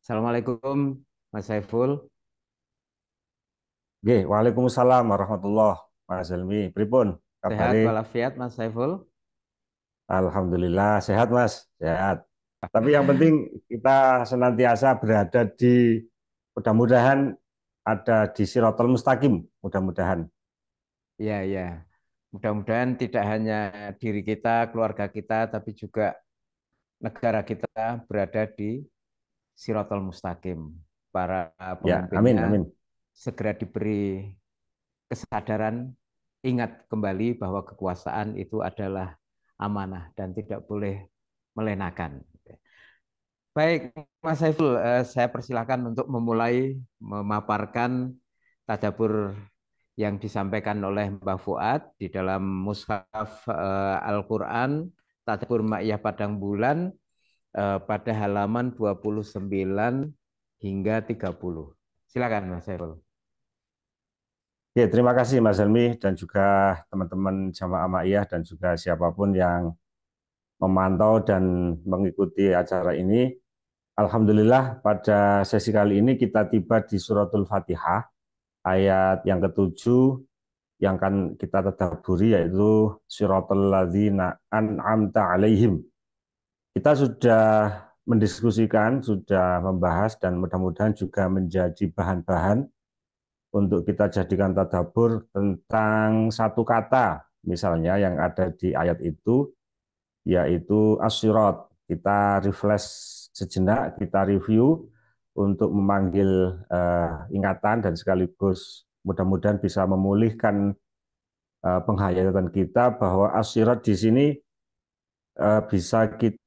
Assalamualaikum, Mas Saiful. Nggih, Waalaikumsalam warahmatullahi Mas Helmi. Pripun Sehat kabare? walafiat, Mas Saiful. Alhamdulillah sehat Mas, sehat. Tapi yang penting kita senantiasa berada di mudah-mudahan ada di Siratal Mustaqim, mudah-mudahan. Ya, ya. Mudah-mudahan tidak hanya diri kita, keluarga kita, tapi juga negara kita berada di Shirathul Mustaqim. Para Ya, amin pemimpinnya amin. segera diberi kesadaran, ingat kembali bahwa kekuasaan itu adalah amanah dan tidak boleh melenakan. Baik, Mas Saiful, saya persilahkan untuk memulai memaparkan tadabbur yang disampaikan oleh Mbah Fuad di dalam Mushaf Al-Quran, Tadabbur Ma'iyah Padang Bulan pada halaman 29 hingga 30. Silakan Mas Saiful. Oke, terima kasih Mas Helmi dan juga teman-teman Jamaah Ma'iyah dan juga siapapun yang memantau dan mengikuti acara ini. Alhamdulillah pada sesi kali ini kita tiba di Suratul Fatihah ayat yang ketujuh yang kan kita tadabburi yaitu siratal ladzina an'amta alaihim. Kita sudah mendiskusikan, sudah membahas dan mudah-mudahan juga menjadi bahan-bahan untuk kita jadikan tadabbur tentang satu kata misalnya yang ada di ayat itu yaitu asyirat. Kita refresh sejenak, kita review untuk memanggil ingatan dan sekaligus mudah-mudahan bisa memulihkan penghayatan kita bahwa asyirat di sini bisa kita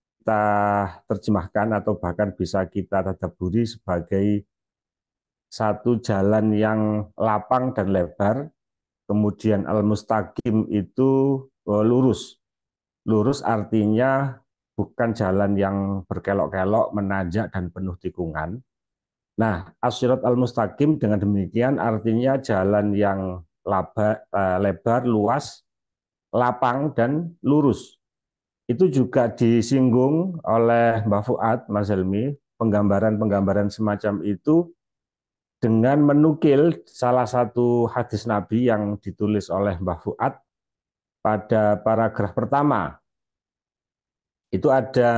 terjemahkan atau bahkan bisa kita tadabburi sebagai satu jalan yang lapang dan lebar, kemudian al-mustaqim itu lurus. Lurus artinya bukan jalan yang berkelok-kelok, menanjak dan penuh tikungan. Nah, asyirat al-mustaqim dengan demikian artinya jalan yang lebar, luas, lapang dan lurus. Itu juga disinggung oleh Mbak Fuad, Mas Helmi, penggambaran-penggambaran semacam itu dengan menukil salah satu hadis Nabi yang ditulis oleh Mbak Fuad pada paragraf pertama. Itu ada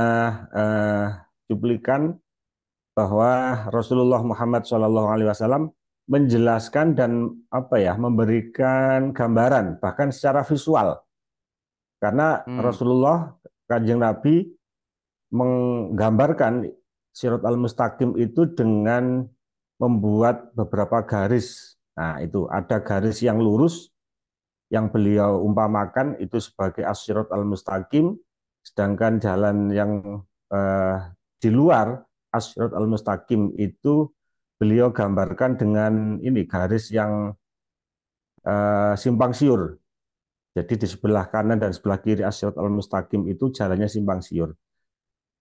eh, cuplikan bahwa Rasulullah Muhammad SAW menjelaskan dan memberikan gambaran bahkan secara visual karena Hmm, Rasulullah Kanjeng Nabi menggambarkan Sirat al-Mustaqim itu dengan membuat beberapa garis. Nah, itu ada garis yang lurus yang beliau umpamakan itu sebagai as-sirat al-mustaqim, sedangkan jalan yang eh, di luar as-sirat al-mustaqim itu beliau gambarkan dengan ini garis yang simpang siur. Jadi di sebelah kanan dan sebelah kiri as-sirat al-mustaqim itu jalannya simpang siur.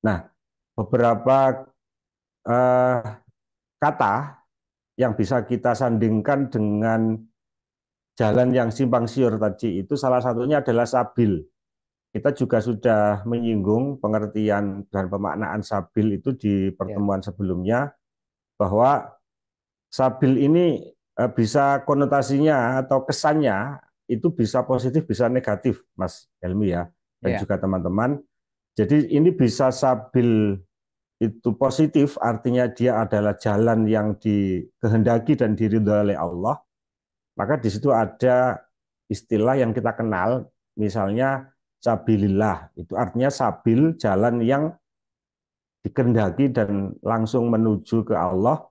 Nah, beberapa eh, kata yang bisa kita sandingkan dengan jalan yang simpang siur tadi itu salah satunya adalah sabil. Kita juga sudah menyinggung pengertian dan pemaknaan sabil itu di ya. pertemuan sebelumnya bahwa sabil ini bisa konotasinya atau kesannya itu bisa positif bisa negatif Mas Helmi ya dan Ya. juga teman-teman. Jadi ini bisa sabil itu positif artinya dia adalah jalan yang dikehendaki dan diridhoi oleh Allah, maka di situ ada istilah yang kita kenal, misalnya sabilillah. Itu artinya sabil, jalan yang dikehendaki dan langsung menuju ke Allah.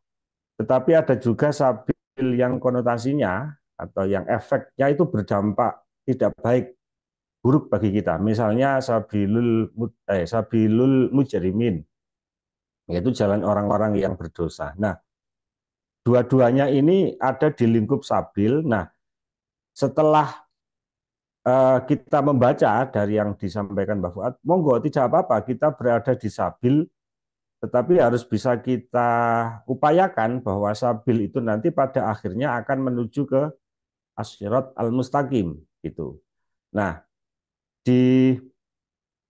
Tetapi ada juga sabil yang konotasinya atau yang efeknya itu berdampak tidak baik, buruk bagi kita. Misalnya sabilul mujrimin, yaitu jalan orang-orang yang berdosa. Nah, dua-duanya ini ada di lingkup sabil. Nah, setelah kita membaca dari yang disampaikan Mbak Fuad, monggo tidak apa-apa kita berada di sabil, tetapi harus bisa kita upayakan bahwa sabil itu nanti pada akhirnya akan menuju ke asyirat al-mustaqim gitu. Nah, di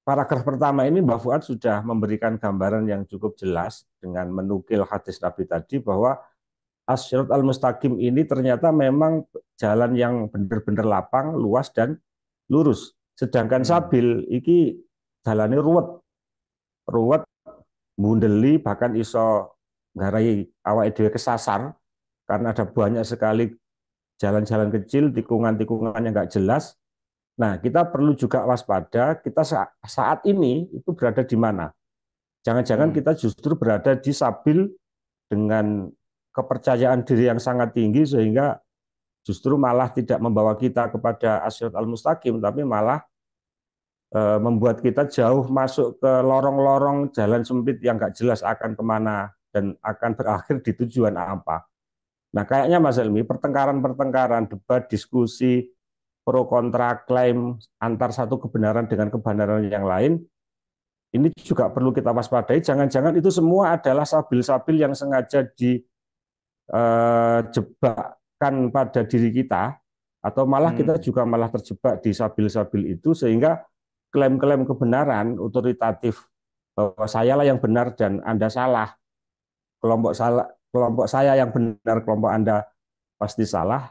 paragraf pertama ini Mbak Fuad sudah memberikan gambaran yang cukup jelas dengan menukil hadis Nabi tadi bahwa as-sirat al-mustaqim ini ternyata memang jalan yang benar-benar lapang, luas dan lurus. Sedangkan Hmm. sabil iki jalannya ruwet, ruwet, mundeli bahkan iso ngarai awake dhewe kesasar karena ada banyak sekali jalan-jalan kecil, tikungan-tikungan yang nggak jelas. Nah, kita perlu juga waspada, kita saat ini itu berada di mana. Jangan-jangan Hmm. kita justru berada di sabil dengan kepercayaan diri yang sangat tinggi sehingga justru malah tidak membawa kita kepada as-sirat al-mustaqim, tapi malah membuat kita jauh masuk ke lorong-lorong jalan sempit yang nggak jelas akan kemana dan akan berakhir di tujuan apa. Nah, kayaknya Mas Helmi, pertengkaran-pertengkaran, debat, diskusi, pro kontra klaim antar satu kebenaran dengan kebenaran yang lain, ini juga perlu kita waspadai. Jangan-jangan itu semua adalah sabil-sabil yang sengaja dijebakkan pada diri kita, atau malah kita Hmm. juga malah terjebak di sabil-sabil itu, sehingga klaim-klaim kebenaran otoritatif bahwa saya lah yang benar dan Anda salah, kelompok saya yang benar, kelompok Anda pasti salah.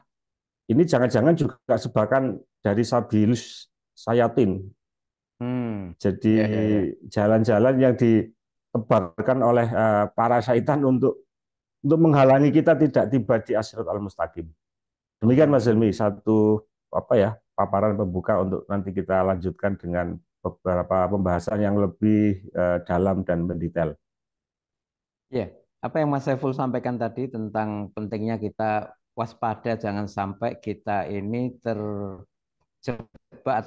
Ini jangan-jangan juga sebakan dari Sabilus Sayatin. Hmm. Jadi Ya, ya, ya. jalan-jalan yang ditebarkan oleh para syaitan untuk menghalangi kita tidak tiba di As-Sirat Al-Mustaqim. Demikian Mas Hmm. Helmi, satu apa ya paparan pembuka untuk nanti kita lanjutkan dengan beberapa pembahasan yang lebih dalam dan mendetail. Ya, apa yang Mas Saiful sampaikan tadi tentang pentingnya kita waspada, jangan sampai kita ini terjebak,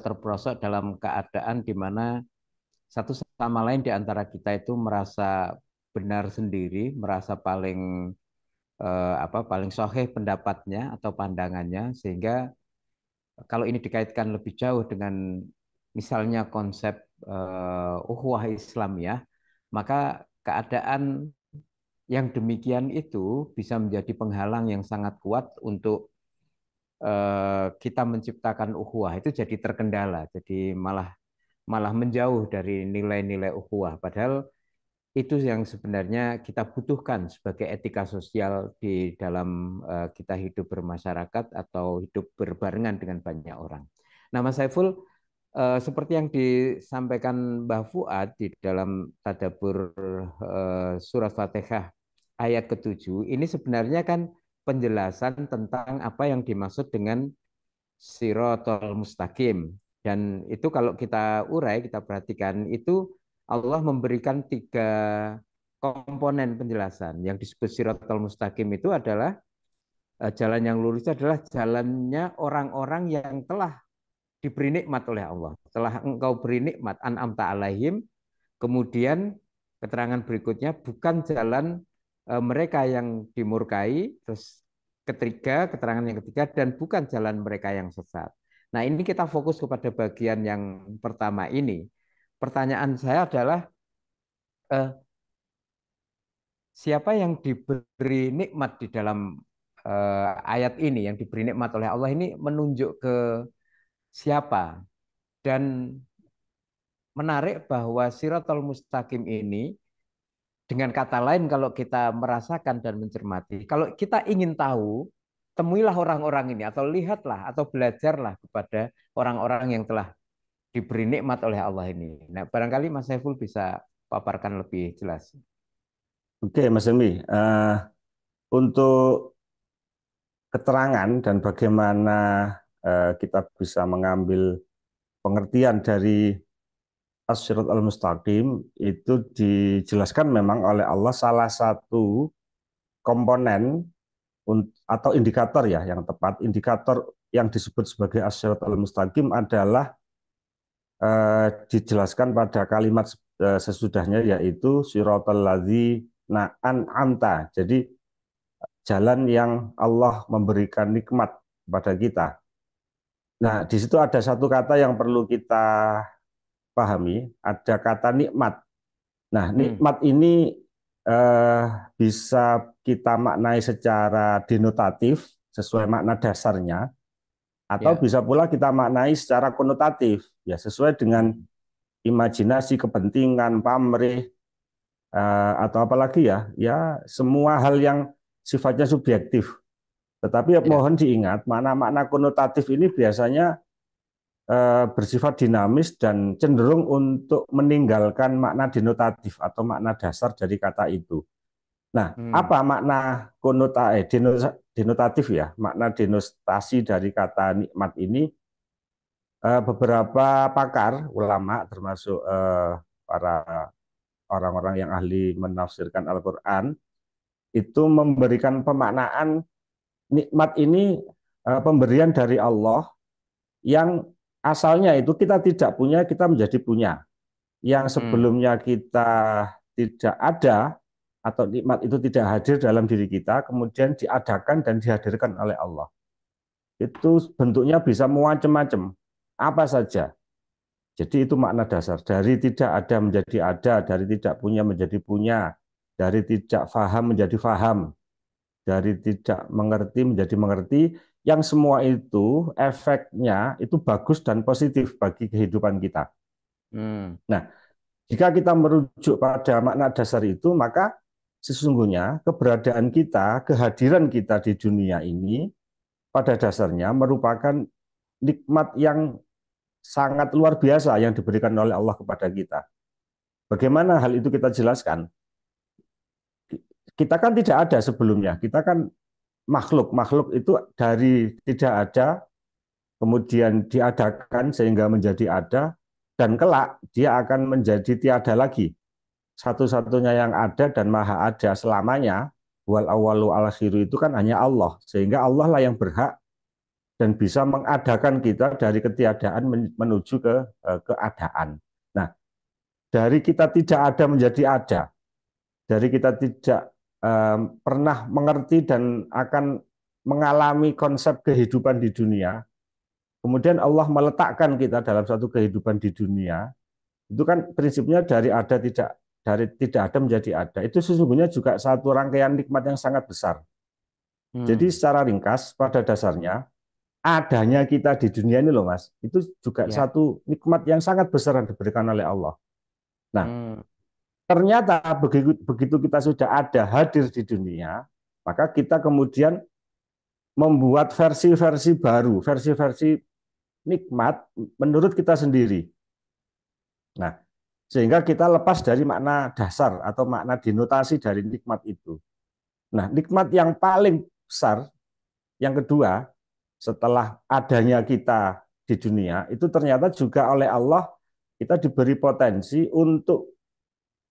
terperosok dalam keadaan di mana satu sama lain di antara kita itu merasa benar sendiri, merasa paling soheh pendapatnya atau pandangannya, sehingga kalau ini dikaitkan lebih jauh dengan misalnya konsep ukhuwah Islam ya, maka keadaan yang demikian itu bisa menjadi penghalang yang sangat kuat untuk kita menciptakan ukhuwah itu jadi terkendala, jadi malah malah menjauh dari nilai-nilai ukhuwah. Padahal itu yang sebenarnya kita butuhkan sebagai etika sosial di dalam kita hidup bermasyarakat atau hidup berbarengan dengan banyak orang. Nah, Mas Saiful, seperti yang disampaikan Mbah Fuad di dalam tadabbur surat Fatihah ayat ke-7, ini sebenarnya kan penjelasan tentang apa yang dimaksud dengan Sirotol Mustaqim. Dan itu kalau kita urai, kita perhatikan, itu Allah memberikan tiga komponen penjelasan. Yang disebut Sirotol Mustaqim itu adalah jalan yang lurus, itu adalah jalannya orang-orang yang telah diberi nikmat oleh Allah. Telah engkau beri nikmat, an'amta alaihim, kemudian keterangan berikutnya bukan jalan mereka yang dimurkai, terus ketiga, keterangan yang ketiga, dan bukan jalan mereka yang sesat. Nah, ini kita fokus kepada bagian yang pertama ini. Pertanyaan saya adalah, eh, siapa yang diberi nikmat di dalam ayat ini, yang diberi nikmat oleh Allah ini menunjuk ke siapa? Dan menarik bahwa Siratul Mustaqim ini, dengan kata lain, kalau kita merasakan dan mencermati, kalau kita ingin tahu, temuilah orang-orang ini, atau lihatlah, atau belajarlah kepada orang-orang yang telah diberi nikmat oleh Allah ini. Nah, barangkali Mas Saiful bisa paparkan lebih jelas. Oke, Mas Helmi, untuk keterangan dan bagaimana kita bisa mengambil pengertian dari As-Sirat Al-Mustaqim itu dijelaskan memang oleh Allah salah satu komponen atau indikator ya yang tepat, indikator yang disebut sebagai As-Sirat Al-Mustaqim adalah dijelaskan pada kalimat sesudahnya, yaitu Siratal ladzina an'amta. Jadi jalan yang Allah memberikan nikmat kepada kita. Nah, di situ ada satu kata yang perlu kita pahami, ada kata nikmat. Nah, Hmm, nikmat ini eh, bisa kita maknai secara denotatif sesuai makna dasarnya, atau ya. bisa pula kita maknai secara konotatif, ya sesuai dengan Hmm, imajinasi, kepentingan, pamrih, atau apalagi ya, ya semua hal yang sifatnya subjektif. Tetapi Ya. mohon diingat, makna-makna konotatif ini biasanya bersifat dinamis dan cenderung untuk meninggalkan makna denotatif atau makna dasar dari kata itu. Nah, Hmm. apa makna denotatif ya? Makna denotasi dari kata nikmat ini, beberapa pakar ulama termasuk para orang-orang yang ahli menafsirkan Al-Qur'an itu memberikan pemaknaan nikmat ini pemberian dari Allah yang asalnya itu kita tidak punya, kita menjadi punya. Yang Hmm. sebelumnya kita tidak ada atau nikmat itu tidak hadir dalam diri kita, kemudian diadakan dan dihadirkan oleh Allah. Itu bentuknya bisa macam-macam, apa saja. Jadi itu makna dasar. Dari tidak ada menjadi ada, dari tidak punya menjadi punya, dari tidak faham menjadi faham, dari tidak mengerti menjadi mengerti, yang semua itu efeknya itu bagus dan positif bagi kehidupan kita. Hmm. Nah, jika kita merujuk pada makna dasar itu, maka sesungguhnya keberadaan kita, kehadiran kita di dunia ini pada dasarnya merupakan nikmat yang sangat luar biasa yang diberikan oleh Allah kepada kita. Bagaimana hal itu kita jelaskan? Kita kan tidak ada sebelumnya, kita kan makhluk itu dari tidak ada, kemudian diadakan sehingga menjadi ada, dan kelak dia akan menjadi tiada lagi. Satu-satunya yang ada dan maha ada selamanya, wal awalu al akhiru itu kan hanya Allah. Sehingga Allah lah yang berhak dan bisa mengadakan kita dari ketiadaan menuju ke keadaan. Nah, dari kita tidak ada menjadi ada, dari kita tidak pernah mengerti dan akan mengalami konsep kehidupan di dunia, kemudian Allah meletakkan kita dalam satu kehidupan di dunia, itu kan prinsipnya dari tidak ada menjadi ada. Itu sesungguhnya juga satu rangkaian nikmat yang sangat besar. Jadi Hmm. secara ringkas pada dasarnya adanya kita di dunia ini loh Mas, itu juga Ya. satu nikmat yang sangat besar yang diberikan oleh Allah. Nah, Hmm. ternyata begitu kita sudah ada hadir di dunia, maka kita kemudian membuat versi-versi baru, versi-versi nikmat menurut kita sendiri. Nah, sehingga kita lepas dari makna dasar atau makna denotasi dari nikmat itu. Nah, nikmat yang paling besar, yang kedua, setelah adanya kita di dunia, itu ternyata juga oleh Allah kita diberi potensi untuk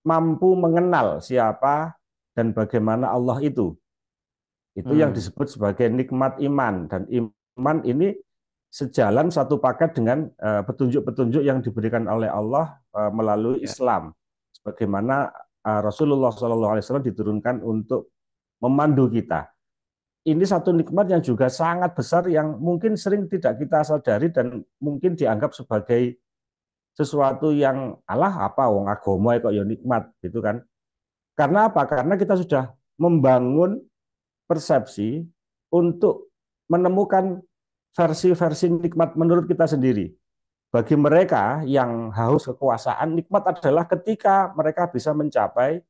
mampu mengenal siapa dan bagaimana Allah itu. Itu yang Hmm. disebut sebagai nikmat iman. Dan iman ini sejalan satu paket dengan petunjuk-petunjuk yang diberikan oleh Allah melalui Ya. Islam. Sebagaimana Rasulullah SAW diturunkan untuk memandu kita. Ini satu nikmat yang juga sangat besar yang mungkin sering tidak kita sadari dan mungkin dianggap sebagai sesuatu yang alah apa wong agama kok ya nikmat gitu kan. Karena apa? Karena kita sudah membangun persepsi untuk menemukan versi-versi nikmat menurut kita sendiri. Bagi mereka yang haus kekuasaan, nikmat adalah ketika mereka bisa mencapai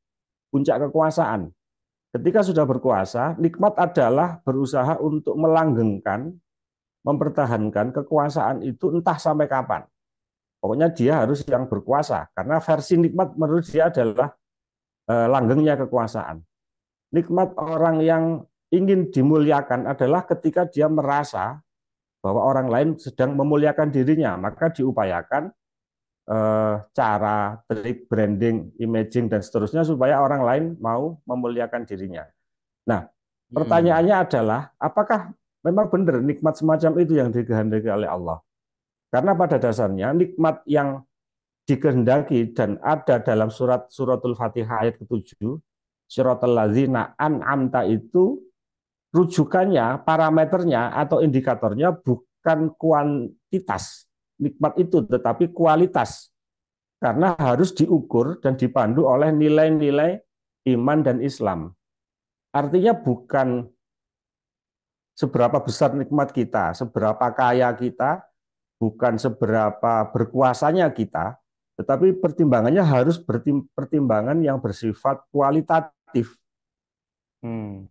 puncak kekuasaan. Ketika sudah berkuasa, nikmat adalah berusaha untuk melanggengkan, mempertahankan kekuasaan itu entah sampai kapan. Pokoknya dia harus yang berkuasa, karena versi nikmat menurut dia adalah langgengnya kekuasaan. Nikmat orang yang ingin dimuliakan adalah ketika dia merasa bahwa orang lain sedang memuliakan dirinya, maka diupayakan cara, trik, branding, imaging, dan seterusnya supaya orang lain mau memuliakan dirinya. Nah, Hmm. pertanyaannya adalah, apakah memang benar nikmat semacam itu yang dikehendaki oleh Allah? Karena pada dasarnya nikmat yang dikehendaki dan ada dalam suratul Fatihah ayat ke-7, siratal ladzina an'amta itu rujukannya, parameternya atau indikatornya bukan kuantitas nikmat itu, tetapi kualitas. Karena harus diukur dan dipandu oleh nilai-nilai iman dan Islam. Artinya bukan seberapa besar nikmat kita, seberapa kaya kita, bukan seberapa berkuasanya kita, tetapi pertimbangannya harus pertimbangan yang bersifat kualitatif. Hmm.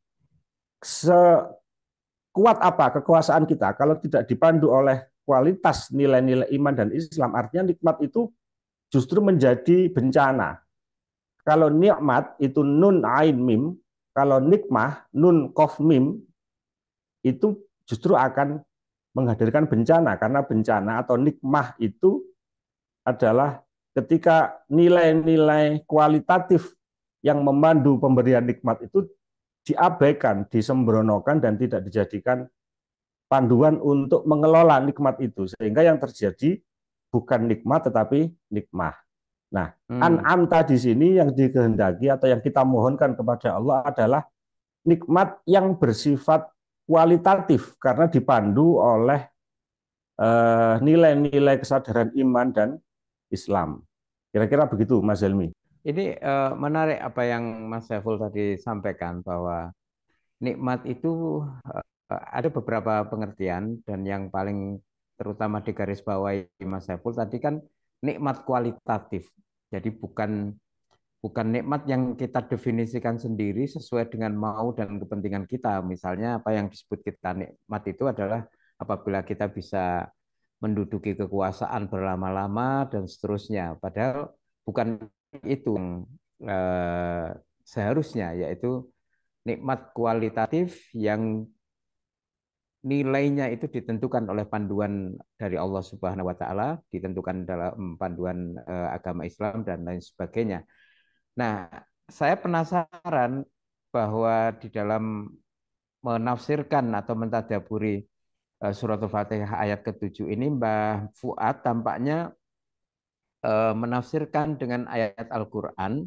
Sekuat apa kekuasaan kita kalau tidak dipandu oleh kualitas nilai-nilai iman dan Islam, artinya nikmat itu justru menjadi bencana. Kalau nikmat itu nun ain mim, kalau nikmah nun kof mim, itu justru akan menghadirkan bencana, karena bencana atau nikmah itu adalah ketika nilai-nilai kualitatif yang memandu pemberian nikmat itu diabaikan, disembronokan, dan tidak dijadikan panduan untuk mengelola nikmat itu, sehingga yang terjadi bukan nikmat tetapi nikmah. Nah, Hmm. an'amta di sini yang dikehendaki atau yang kita mohonkan kepada Allah adalah nikmat yang bersifat kualitatif karena dipandu oleh nilai-nilai kesadaran iman dan Islam. Kira-kira begitu, Mas Helmi. Ini menarik apa yang Mas Saiful tadi sampaikan bahwa nikmat itu ada beberapa pengertian dan yang paling terutama di garis bawahi Mas Saiful tadi kan nikmat kualitatif. Jadi bukan bukan nikmat yang kita definisikan sendiri sesuai dengan mau dan kepentingan kita. Misalnya apa yang disebut kita nikmat itu adalah apabila kita bisa menduduki kekuasaan berlama-lama dan seterusnya. Padahal bukan itu yang eh, seharusnya, yaitu nikmat kualitatif yang nilainya itu ditentukan oleh panduan dari Allah Subhanahu wa taala, ditentukan dalam panduan agama Islam dan lain sebagainya. Nah, saya penasaran bahwa di dalam menafsirkan atau mentadaburi surat Al-Fatihah ayat ke-7 ini Mbah Fuad tampaknya menafsirkan dengan ayat Al-Qur'an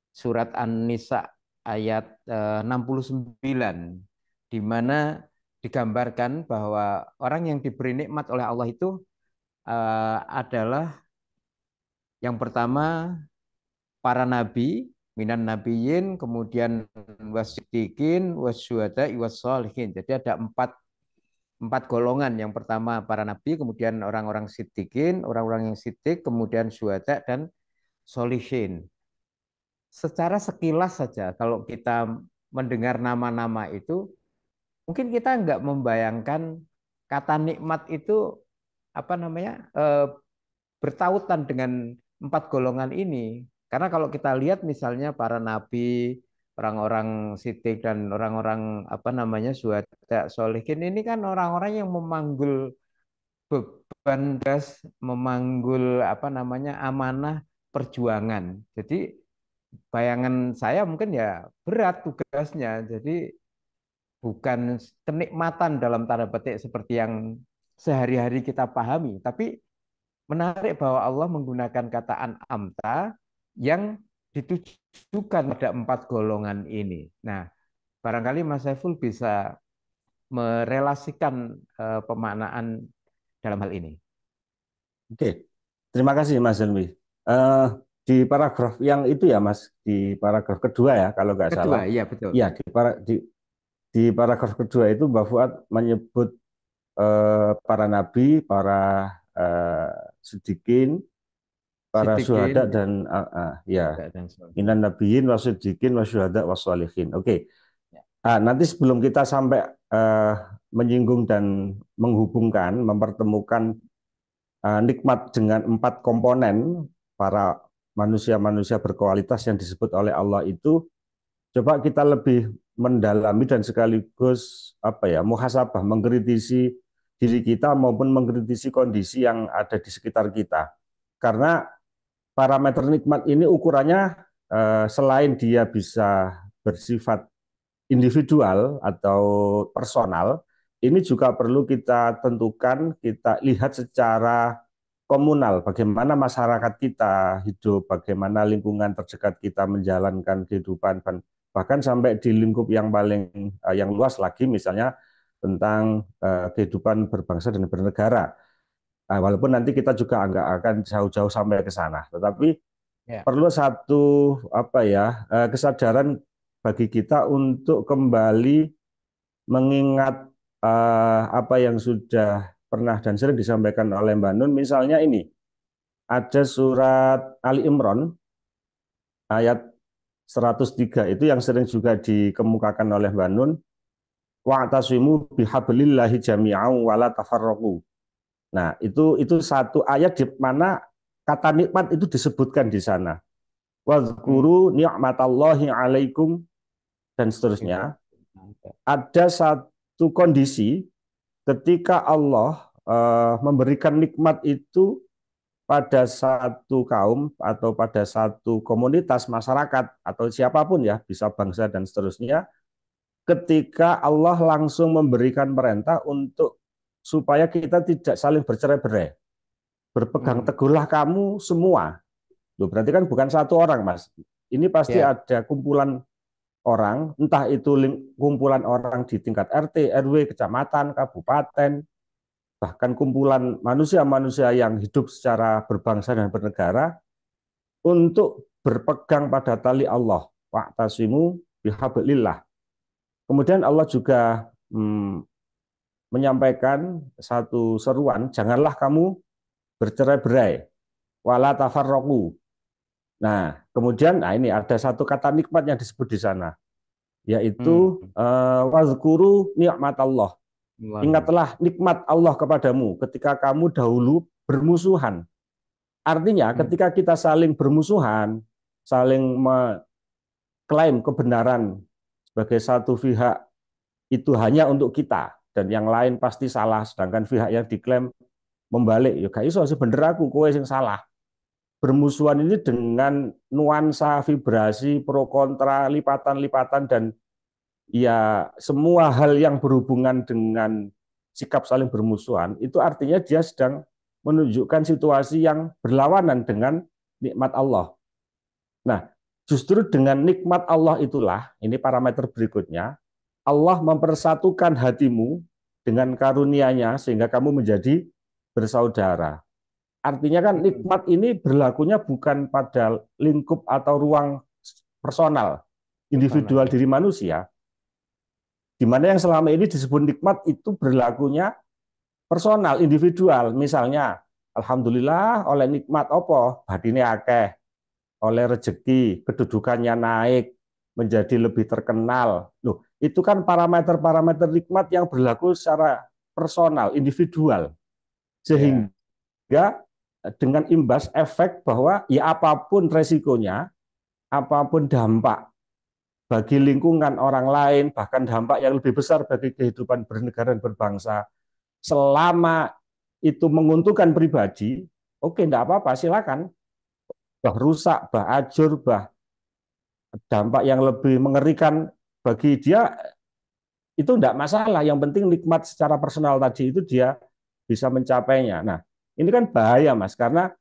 surat An-Nisa ayat 69 di mana digambarkan bahwa orang yang diberi nikmat oleh Allah itu adalah yang pertama para nabi, minan nabiyin, kemudian wasidikin, wasyuhada, wassolihin. Jadi ada empat golongan. Yang pertama para nabi, kemudian orang-orang siddiqin, orang-orang yang siddiq, kemudian syuhada dan solihin. Secara sekilas saja, kalau kita mendengar nama-nama itu, mungkin kita nggak membayangkan kata nikmat itu apa namanya bertautan dengan empat golongan ini. Karena kalau kita lihat misalnya para nabi, orang-orang sidik dan orang-orang apa namanya syuhada solihin ini kan orang-orang yang memanggul beban tugas, memanggul apa namanya amanah perjuangan. Jadi bayangan saya mungkin ya berat tugasnya. Jadi bukan kenikmatan dalam tanda petik seperti yang sehari-hari kita pahami, tapi menarik bahwa Allah menggunakan kata an'amta yang ditujukan pada empat golongan ini. Nah, barangkali Mas Saiful bisa merelasikan pemaknaan dalam hal ini. Oke, terima kasih Mas Helmi. Eh, di paragraf yang itu ya Mas, di paragraf kedua ya kalau nggak salah, Kedua, iya betul. ya di paragraf kedua itu Mbak Fuad menyebut para nabi, para eh, sidikin, para syuhada Sidikin, dan ya dan sebagainya. minan nabiyyin wasiddiqin wasyuhada wassalihin. Oke. Ya. Nanti sebelum kita sampai eh, menyinggung dan menghubungkan, mempertemukan nikmat dengan empat komponen para manusia-manusia berkualitas yang disebut oleh Allah itu, coba kita lebih mendalami dan sekaligus apa ya, muhasabah, mengkritisi diri kita maupun mengkritisi kondisi yang ada di sekitar kita. Karena parameter nikmat ini ukurannya selain dia bisa bersifat individual atau personal, ini juga perlu kita tentukan, kita lihat secara komunal, bagaimana masyarakat kita hidup, bagaimana lingkungan terdekat kita menjalankan kehidupan, bahkan sampai di lingkup yang paling yang luas lagi, misalnya tentang kehidupan berbangsa dan bernegara. Walaupun nanti kita juga nggak akan jauh-jauh sampai ke sana, tetapi Ya. perlu satu apa ya kesadaran bagi kita untuk kembali mengingat apa yang sudah pernah dan sering disampaikan oleh Mbak Nun, misalnya ini ada surat Ali Imran ayat 103 itu yang sering juga dikemukakan oleh Mbak Nun, wa'tasimu bihablillahi jami'an wala tafarraqu. Nah, itu satu ayat di mana kata nikmat itu disebutkan di sana. Hmm. Wadhkuru ni'matallahi alaikum dan seterusnya. Ada satu kondisi ketika Allah memberikan nikmat itu pada satu kaum atau pada satu komunitas masyarakat atau siapapun ya, bisa bangsa dan seterusnya, ketika Allah langsung memberikan perintah untuk supaya kita tidak saling bercerai-berai. Berpegang Hmm. teguhlah kamu semua. Loh, berarti kan bukan satu orang, Mas. Ini pasti Ya. ada kumpulan orang, entah itu kumpulan orang di tingkat RT, RW, kecamatan, kabupaten, bahkan kumpulan manusia-manusia yang hidup secara berbangsa dan bernegara untuk berpegang pada tali Allah. Wa'tasimu bihablillah. Kemudian Allah juga menyampaikan satu seruan, janganlah kamu bercerai-berai, wala tafarraqu. Nah, kemudian ini ada satu kata nikmat yang disebut di sana, Hmm. yaitu wazkuru ni'matallah. Allah. Ingatlah nikmat Allah kepadamu ketika kamu dahulu bermusuhan. Artinya Hmm. ketika kita saling bermusuhan, saling mengklaim kebenaran sebagai satu pihak itu hanya untuk kita dan yang lain pasti salah, sedangkan pihak yang diklaim membalik, ya gak iso sih, bener aku kowe yang salah. Bermusuhan ini dengan nuansa vibrasi pro kontra, lipatan-lipatan, dan ya semua hal yang berhubungan dengan sikap saling bermusuhan itu artinya dia sedang menunjukkan situasi yang berlawanan dengan nikmat Allah. Nah, justru dengan nikmat Allah itulah, ini parameter berikutnya, Allah mempersatukan hatimu dengan karunia-Nya sehingga kamu menjadi bersaudara. Artinya kan Hmm. nikmat ini berlakunya bukan pada lingkup atau ruang personal, individual Personal. diri manusia, di mana yang selama ini disebut nikmat itu berlakunya personal, individual. Misalnya, alhamdulillah oleh nikmat apa? Batine akeh, oleh rezeki, kedudukannya naik, menjadi lebih terkenal. Loh, itu kan parameter-parameter nikmat yang berlaku secara personal, individual. Ya. Sehingga dengan imbas efek bahwa ya apapun resikonya, apapun dampak bagi lingkungan orang lain, bahkan dampak yang lebih besar bagi kehidupan bernegara dan berbangsa, selama itu menguntungkan pribadi, oke, enggak apa-apa, silakan. Bah rusak, bah ajur, bah dampak yang lebih mengerikan bagi dia, itu enggak masalah. Yang penting nikmat secara personal tadi itu dia bisa mencapainya. Nah, ini kan bahaya, Mas, karena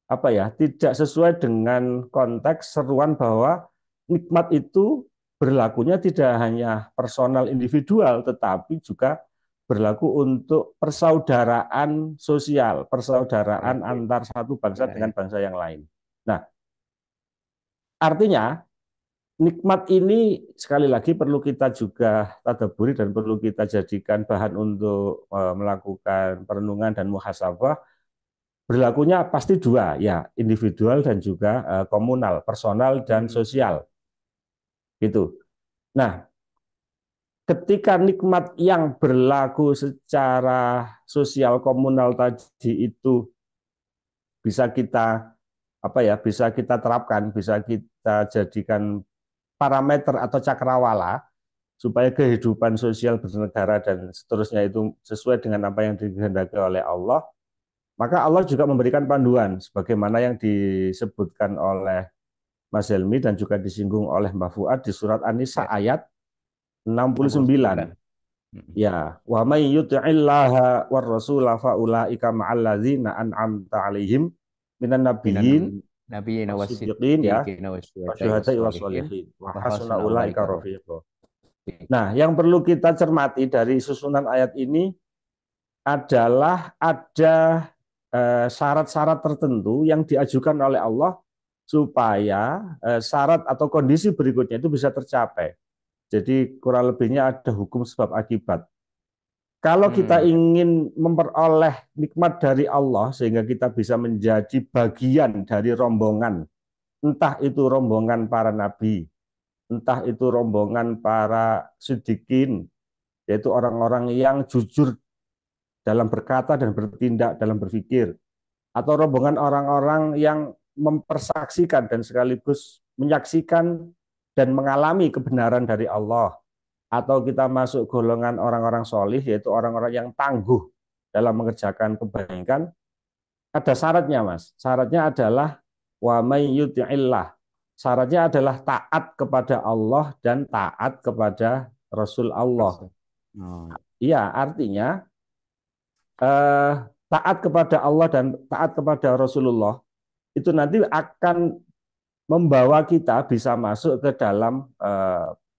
apa ya, tidak sesuai dengan konteks seruan bahwa nikmat itu berlakunya tidak hanya personal individual, tetapi juga berlaku untuk persaudaraan sosial, persaudaraan Oke. antar satu bangsa Ya, dengan ya. bangsa yang lain. Nah, artinya nikmat ini sekali lagi perlu kita juga tadabburi dan perlu kita jadikan bahan untuk melakukan perenungan dan muhasabah. Berlakunya pasti dua, ya, individual dan juga komunal, personal dan Hmm. sosial, gitu. Nah, ketika nikmat yang berlaku secara sosial komunal tadi itu bisa kita apa ya, bisa kita terapkan, bisa kita jadikan parameter atau cakrawala supaya kehidupan sosial bernegara dan seterusnya itu sesuai dengan apa yang dikehendaki oleh Allah, maka Allah juga memberikan panduan sebagaimana yang disebutkan oleh Mas Helmi dan juga disinggung oleh Mbak Fuad di surat An-Nisa Ya. ayat 69. 69. Hmm. Ya, wa may yuti'illaha war rasula fa ulaika ma'al ladzina an'amta 'alaihim minan Minan nabiyyin nabiyyin wasiddiqin ya, wasiddiqin wasyuhada'i wasyuhada'i wassolihin wassolihin wa wa hasuna hasuna ulaika ulaika rafiqa. rafiqa. Nah, yang perlu kita cermati dari susunan ayat ini adalah ada syarat-syarat tertentu yang diajukan oleh Allah supaya syarat atau kondisi berikutnya itu bisa tercapai. Jadi kurang lebihnya ada hukum sebab akibat. Kalau kita Hmm. ingin memperoleh nikmat dari Allah sehingga kita bisa menjadi bagian dari rombongan, entah itu rombongan para nabi, entah itu rombongan para siddiqin, yaitu orang-orang yang jujur dalam berkata dan bertindak dalam berpikir, atau rombongan orang-orang yang mempersaksikan dan sekaligus menyaksikan dan mengalami kebenaran dari Allah, atau kita masuk golongan orang-orang solih, yaitu orang-orang yang tangguh dalam mengerjakan kebaikan, ada syaratnya, Mas. Syaratnya adalah wa may yuti'illah. Syaratnya adalah taat kepada Allah dan taat kepada Rasul Allah. Rasul. Oh. Iya, artinya eh, taat kepada Allah dan taat kepada Rasulullah itu nanti akan membawa kita bisa masuk ke dalam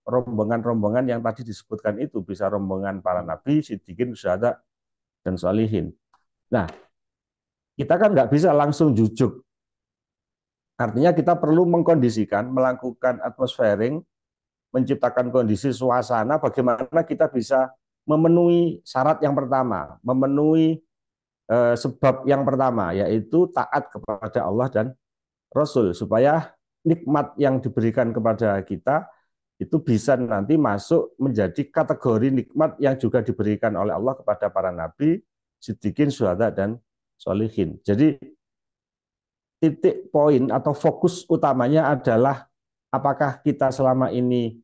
rombongan-rombongan yang tadi disebutkan itu, bisa rombongan para nabi, siddiqin, syuhada, dan sholihin. Nah, kita kan nggak bisa langsung jujuk. Artinya kita perlu mengkondisikan, melakukan atmosfering, menciptakan kondisi suasana bagaimana kita bisa memenuhi syarat yang pertama, memenuhi sebab yang pertama, yaitu taat kepada Allah dan Rasul, supaya nikmat yang diberikan kepada kita itu bisa nanti masuk menjadi kategori nikmat yang juga diberikan oleh Allah kepada para nabi, siddiqin, syuhada, dan sholihin. Jadi titik poin atau fokus utamanya adalah apakah kita selama ini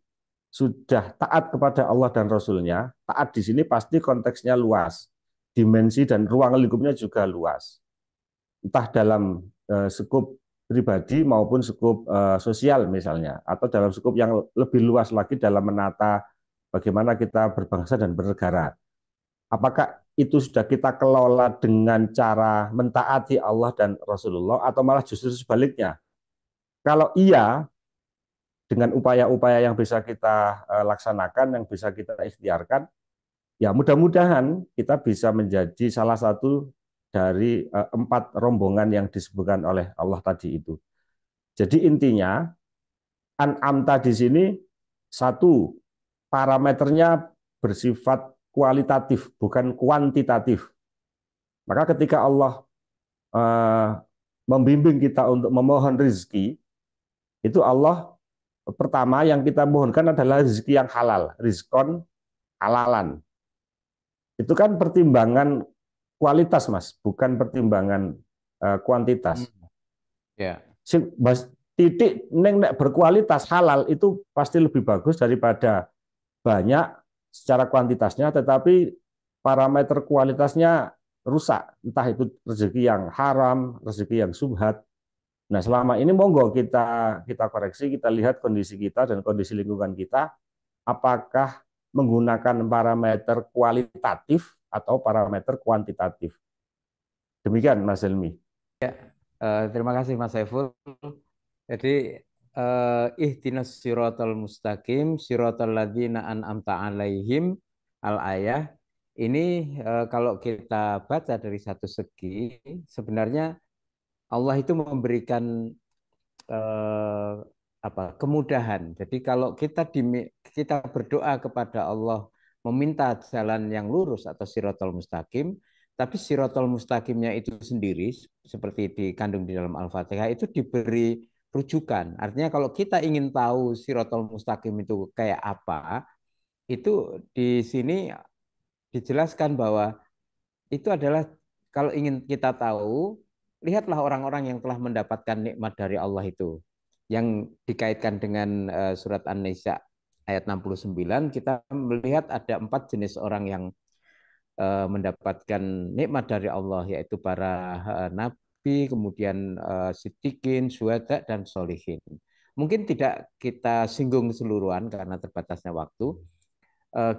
sudah taat kepada Allah dan Rasulnya. Taat di sini pasti konteksnya luas, dimensi dan ruang lingkupnya juga luas, entah dalam skup pribadi maupun skup sosial misalnya, atau dalam skup yang lebih luas lagi dalam menata bagaimana kita berbangsa dan bernegara. Apakah itu sudah kita kelola dengan cara mentaati Allah dan Rasulullah, atau malah justru sebaliknya? Kalau iya, dengan upaya-upaya yang bisa kita laksanakan, yang bisa kita ikhtiarkan, ya mudah-mudahan kita bisa menjadi salah satu dari empat rombongan yang disebutkan oleh Allah tadi itu. Jadi intinya, an'amta di sini satu, parameternya bersifat kualitatif, bukan kuantitatif. Maka ketika Allah eh, membimbing kita untuk memohon rezeki, itu Allah pertama yang kita mohonkan adalah rezeki yang halal, rizkon halalan. Itu kan pertimbangan kualitas, Mas, bukan pertimbangan Hmm. kuantitas. Ya. Titik neng nek berkualitas halal itu pasti lebih bagus daripada banyak secara kuantitasnya, tetapi parameter kualitasnya rusak, entah itu rezeki yang haram, rezeki yang subhat. Nah, selama ini monggo kita koreksi, kita lihat kondisi kita dan kondisi lingkungan kita, apakah menggunakan parameter kualitatif atau parameter kuantitatif. Demikian, Mas Helmi. Terima kasih Mas Saiful. Jadi ihdinas siratal mustaqim siratal ladzina an'amta alaihim al-ayah ini kalau kita baca dari satu segi sebenarnya Allah itu memberikan eh, apa kemudahan. Jadi kalau kita berdoa kepada Allah meminta jalan yang lurus atau siratal mustaqim, tapi siratal mustaqimnya itu sendiri seperti dikandung di dalam Al-Fatihah itu diberi rujukan. Artinya kalau kita ingin tahu siratal mustaqim itu kayak apa, itu di sini dijelaskan bahwa itu adalah kalau ingin kita tahu, lihatlah orang-orang yang telah mendapatkan nikmat dari Allah itu. Yang dikaitkan dengan surat An-Nisa ayat 69, kita melihat ada 4 jenis orang yang mendapatkan nikmat dari Allah, yaitu para nabi, kemudian siddiqin, syuhada, dan solihin. Mungkin tidak kita singgung keseluruhan karena terbatasnya waktu,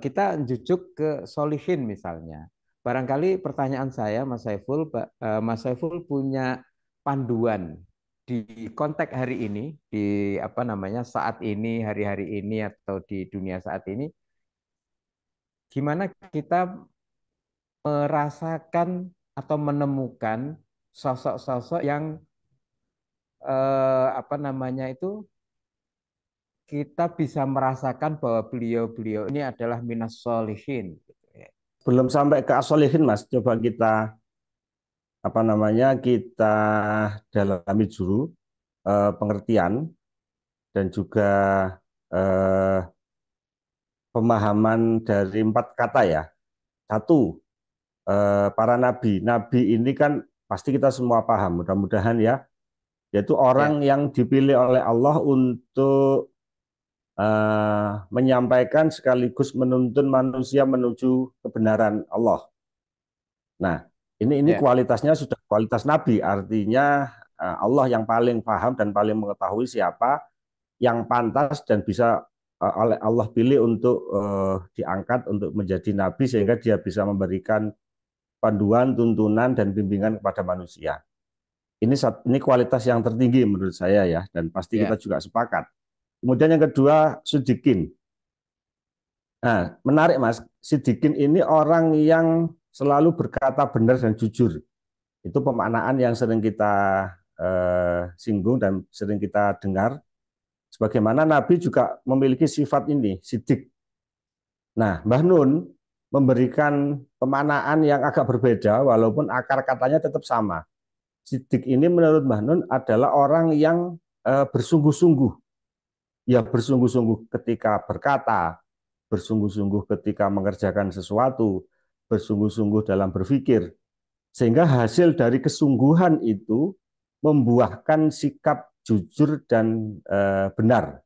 kita jujuk ke solihin misalnya. Barangkali pertanyaan saya, Mas Saiful, Mas Saiful punya panduan di konteks hari ini, di apa namanya saat ini, hari-hari ini atau di dunia saat ini, gimana kita merasakan atau menemukan sosok-sosok yang apa namanya itu kita bisa merasakan bahwa beliau-beliau ini adalah minas solihin. sebelum sampai ke as-solihin, Mas, coba kita apa namanya kita dalami dulu pengertian dan juga eh, pemahaman dari 4 kata ya. Satu, para nabi. Nabi ini kan pasti kita semua paham, mudah-mudahan ya, yaitu Ya, orang yang dipilih oleh Allah untuk menyampaikan sekaligus menuntun manusia menuju kebenaran Allah. Nah, ini ya, kualitasnya sudah kualitas nabi, artinya Allah yang paling paham dan paling mengetahui siapa yang pantas dan bisa oleh Allah pilih untuk diangkat untuk menjadi nabi sehingga dia bisa memberikan panduan, tuntunan dan bimbingan kepada manusia. Ini kualitas yang tertinggi menurut saya ya, dan pasti kita ya, juga sepakat. Kemudian yang kedua, Sidikin. Nah, menarik Mas, Sidikin ini orang yang selalu berkata benar dan jujur. Itu pemaknaan yang sering kita singgung dan sering kita dengar. Sebagaimana Nabi juga memiliki sifat ini, sidik. Nah, Mbah Nun memberikan pemaknaan yang agak berbeda, walaupun akar katanya tetap sama. Sidik ini menurut Mbah Nun adalah orang yang bersungguh-sungguh. Ya bersungguh-sungguh ketika berkata, bersungguh-sungguh ketika mengerjakan sesuatu, bersungguh-sungguh dalam berpikir. Sehingga hasil dari kesungguhan itu membuahkan sikap jujur dan benar.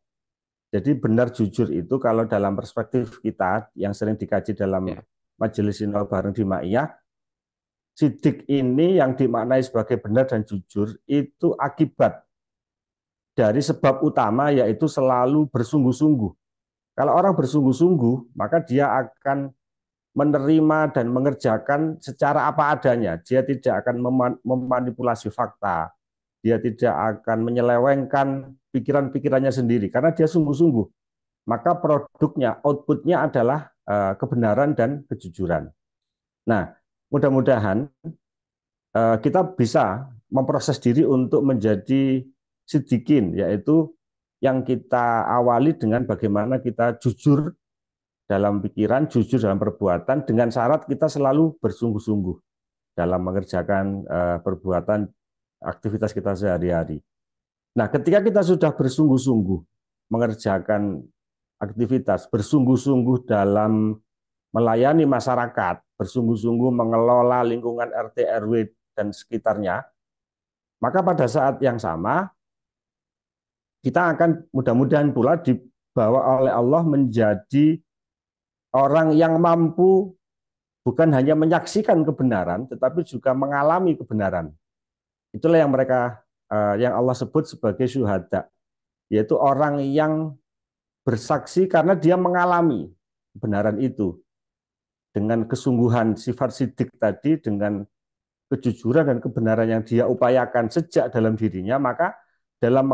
Jadi benar jujur itu kalau dalam perspektif kita yang sering dikaji dalam ya, majelis sinau bareng di Ma'iyah, sidik ini yang dimaknai sebagai benar dan jujur itu akibat dari sebab utama yaitu selalu bersungguh-sungguh. Kalau orang bersungguh-sungguh, maka dia akan menerima dan mengerjakan secara apa adanya. Dia tidak akan memanipulasi fakta. Dia tidak akan menyelewengkan pikiran-pikirannya sendiri karena dia sungguh-sungguh. Maka produknya, outputnya adalah kebenaran dan kejujuran. Nah, mudah-mudahan kita bisa memproses diri untuk menjadi sidikin, yaitu yang kita awali dengan bagaimana kita jujur dalam pikiran, jujur dalam perbuatan, dengan syarat kita selalu bersungguh-sungguh dalam mengerjakan perbuatan aktivitas kita sehari-hari. Nah, ketika kita sudah bersungguh-sungguh mengerjakan aktivitas, bersungguh-sungguh dalam melayani masyarakat, bersungguh-sungguh mengelola lingkungan RT, RW, dan sekitarnya, maka pada saat yang sama, kita akan mudah-mudahan pula dibawa oleh Allah menjadi orang yang mampu bukan hanya menyaksikan kebenaran, tetapi juga mengalami kebenaran. Itulah yang yang Allah sebut sebagai syuhada, yaitu orang yang bersaksi karena dia mengalami kebenaran itu dengan kesungguhan sifat sidik tadi, dengan kejujuran dan kebenaran yang dia upayakan sejak dalam dirinya, maka dalam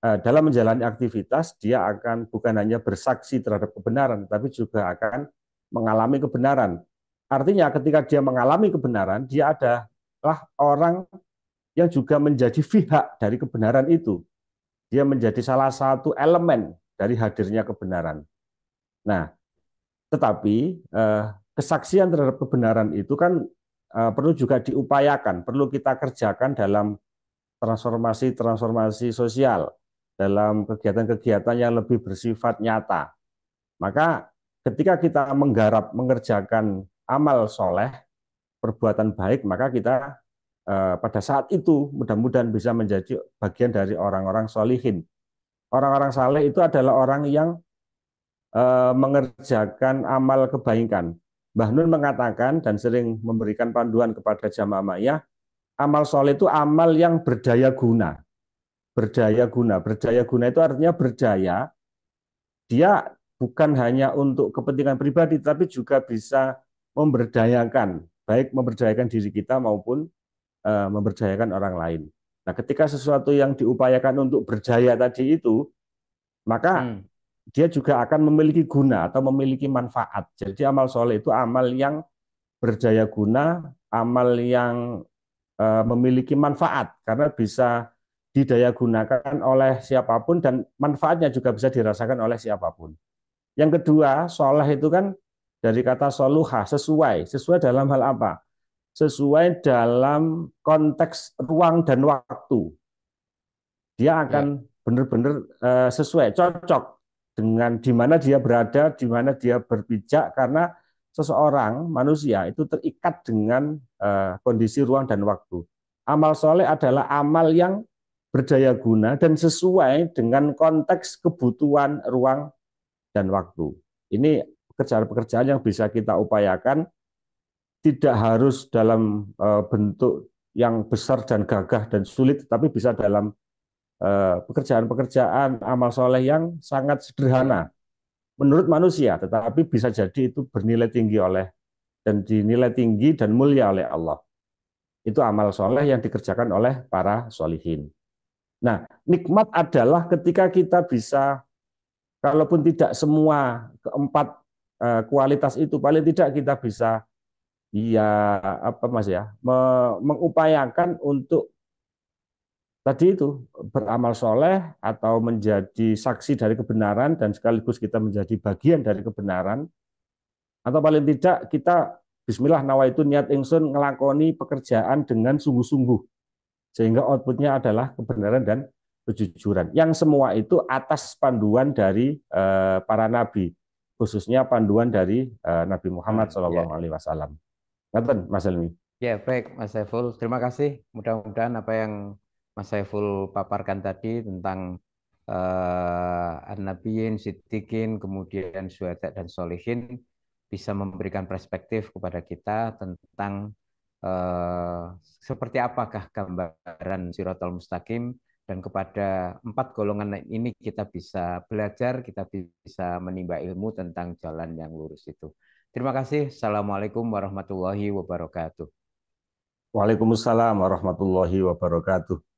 dalam menjalani aktivitas dia akan bukan hanya bersaksi terhadap kebenaran, tapi juga akan mengalami kebenaran. Artinya ketika dia mengalami kebenaran, dia adalah orang yang juga menjadi pihak dari kebenaran itu. Dia menjadi salah satu elemen dari hadirnya kebenaran. Nah, tetapi kesaksian terhadap kebenaran itu kan perlu juga diupayakan, perlu kita kerjakan dalam transformasi-transformasi sosial, dalam kegiatan-kegiatan yang lebih bersifat nyata. Maka ketika kita menggarap mengerjakan amal soleh, perbuatan baik, maka kita pada saat itu mudah-mudahan bisa menjadi bagian dari orang-orang solihin. Orang-orang saleh itu adalah orang yang mengerjakan amal kebaikan. Mbah Nun mengatakan dan sering memberikan panduan kepada jamaah ma'iyah, amal soleh itu amal yang berdaya guna. Berdaya guna. Berdaya guna itu artinya berdaya, dia bukan hanya untuk kepentingan pribadi, tapi juga bisa memberdayakan, baik memberdayakan diri kita maupun memberdayakan orang lain. Nah, ketika sesuatu yang diupayakan untuk berjaya tadi itu, maka hmm, dia juga akan memiliki guna atau memiliki manfaat. Jadi amal soleh itu amal yang berdaya guna, amal yang memiliki manfaat karena bisa didaya gunakan oleh siapapun dan manfaatnya juga bisa dirasakan oleh siapapun. Yang kedua, soleh itu kan dari kata soluha, sesuai. Sesuai dalam hal apa? Sesuai dalam konteks ruang dan waktu. Dia Ya, akan benar-benar sesuai, cocok dengan di mana dia berada, di mana dia berpijak, karena seseorang manusia itu terikat dengan kondisi ruang dan waktu. Amal soleh adalah amal yang berdaya guna dan sesuai dengan konteks kebutuhan ruang dan waktu. Ini pekerjaan-pekerjaan yang bisa kita upayakan, tidak harus dalam bentuk yang besar dan gagah dan sulit, tapi bisa dalam pekerjaan-pekerjaan amal soleh yang sangat ya, sederhana menurut manusia, tetapi bisa jadi itu bernilai tinggi oleh dan dinilai tinggi dan mulia oleh Allah. Itu amal soleh yang dikerjakan oleh para solihin. Nah, nikmat adalah ketika kita bisa, kalaupun tidak semua keempat kualitas itu, paling tidak kita bisa, ya apa Mas ya, mengupayakan untuk tadi itu beramal soleh atau menjadi saksi dari kebenaran dan sekaligus kita menjadi bagian dari kebenaran, atau paling tidak kita Bismillah nawaitu niat ingsun ngelakoni pekerjaan dengan sungguh-sungguh sehingga outputnya adalah kebenaran dan kejujuran, yang semua itu atas panduan dari para nabi, khususnya panduan dari Nabi Muhammad ya. SAW. Ngaten Mas Helmi. Ya, baik, Mas Saiful. Terima kasih. Mudah-mudahan apa yang Mas Saiful paparkan tadi tentang An-Nabiyyin, Siddiqin, kemudian Syuhada dan Solihin bisa memberikan perspektif kepada kita tentang eh, seperti apakah gambaran Siratal Mustaqim, dan kepada empat golongan ini kita bisa belajar, kita bisa menimba ilmu tentang jalan yang lurus itu. Terima kasih. Assalamualaikum warahmatullahi wabarakatuh. Waalaikumsalam warahmatullahi wabarakatuh.